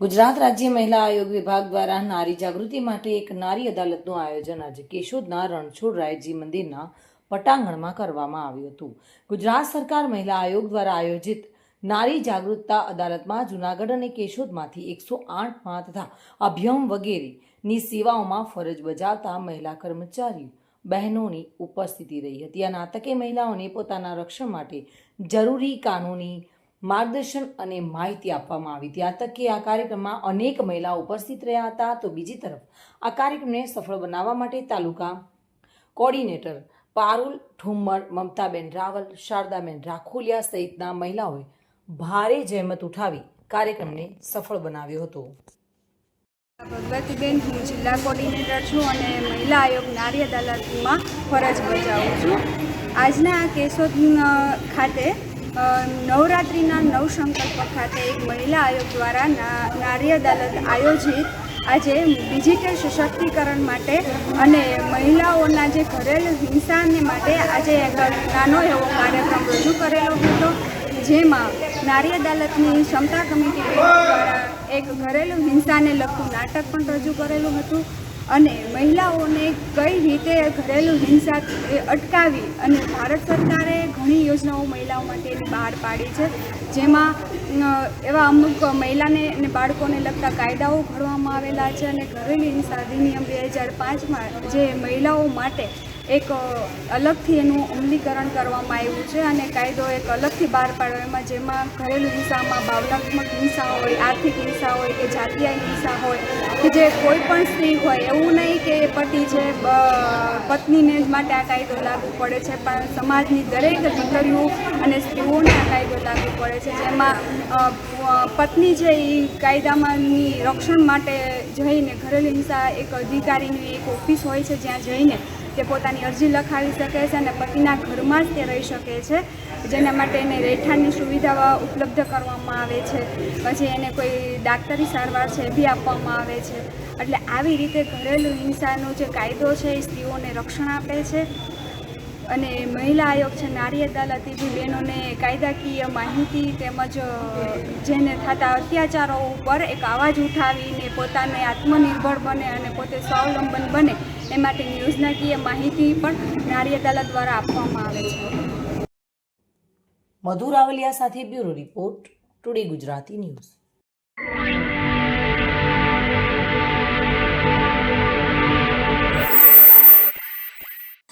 ગુજરાત રાજ્ય મહિલા આયોગ વિભાગ દ્વારા નારી જાગૃતિ માટે એક નારી અદાલતનું આયોજન આજે કેશોદના રણછોડરાયજી મંદિરના પટાંગણમાં કરવામાં આવ્યું હતું. ગુજરાત સરકાર મહિલા આયોગ દ્વારા આયોજિત નારી જાગૃતતા અદાલતમાં જૂનાગઢ અને કેશોદમાંથી 108માં તથા અભ્યમ વગેરેની સેવાઓમાં ફરજ બજાવતા મહિલા કર્મચારીઓ બહેનોની ઉપસ્થિતિ રહી હતી. આ નાટકે મહિલાઓને પોતાના રક્ષણ માટે જરૂરી કાનૂની માર્ગદર્શન અને માહિતી આપવામાં આવી હતી. આ તકે આ કાર્યક્રમમાં અનેક મહિલાઓ ઉપસ્થિત રહ્યા હતા. તો બીજી તરફ આ કાર્યક્રમને સફળ બનાવવા માટે તાલુકા કોર્ડિનેટર પારુલ ઠુમ્મર, મમતાબેન રાવલ, શારદાબેન રાખોલિયા સહિતના મહિલાઓએ ભારે જહેમત ઉઠાવી કાર્યક્રમને સફળ બનાવ્યો હતો. ભગવતીબેન, હું જિલ્લા કોર્ડિનેટર છું અને મહિલા આયોગ નારી અદાલતમાં ફરજ બજાવું છું. આજના કેશોદ ખાતે નવરાત્રિના નવસંકલ્પ ખાતે એક મહિલા આયોગ દ્વારા નારી અદાલત આયોજિત આજે ડિજિટલ સશક્તિકરણ માટે અને મહિલાઓના જે ઘરેલું હિંસાને માટે આજે એક નાનો એવો કાર્યક્રમ રજૂ કરેલો હતો, જેમાં નારી અદાલતની ક્ષમતા કમિટી દ્વારા એક ઘરેલું હિંસાને લગતું નાટક પણ રજૂ કરેલું હતું અને મહિલાઓને કઈ રીતે ઘરેલું હિંસા અટકાવી અને ભારત સરકારે ઘણી યોજનાઓ મહિલાઓ માટેની બહાર પાડી છે, જેમાં એવા અમુક મહિલાને અને બાળકોને લગતા કાયદાઓ ઘડવામાં આવેલા છે અને ઘરેલું હિંસા અધિનિયમ 2005માં જે મહિલાઓ માટે એક અલગથી એનું અમલીકરણ કરવામાં આવ્યું છે અને કાયદો એક અલગથી બહાર પાડ્યો, એમાં જેમાં ઘરેલું હિંસામાં ભાવનાત્મક હિંસા હોય, આર્થિક હિંસા હોય કે જાતીય હિંસા હોય કે જે કોઈ પણ સ્ત્રી હોય, એવું નહીં કે પતિ છે પત્નીને જ માટે આ કાયદો લાગુ પડે છે, પણ સમાજની દરેક દીકરીઓ અને સ્ત્રીઓને આ કાયદો લાગુ પડે છે, જેમાં પત્ની છે એ કાયદામાંની રક્ષણ માટે જઈને ઘરેલું હિંસા એક અધિકારીની એક ઓફિસ હોય છે, જ્યાં જઈને તે પોતાની અરજી લખાવી શકે છે અને પતિના ઘરમાં જ તે રહી શકે છે, જેના માટે એને રહેઠાણની સુવિધા ઉપલબ્ધ કરવામાં આવે છે. પછી એને કોઈ ડાક્ટરી સારવાર છે એ બી આપવામાં આવે છે. એટલે આવી રીતે ઘરેલું હિંસાનો જે કાયદો છે એ સ્ત્રીઓને રક્ષણ આપે છે અને મહિલા આયોગ છે નારી અદાલત એ બહેનોને કાયદાકીય માહિતી તેમજ જેને થતા અત્યાચારો ઉપર એક અવાજ ઉઠાવીને પોતાને આત્મનિર્ભર બને અને પોતે સ્વાવલંબન બને એ માટેની યોજનાકીય માહિતી પણ નારી અદાલત દ્વારા આપવામાં આવે છે. મધુ રાવલિયા સાથે bureau report, today Gujarati news.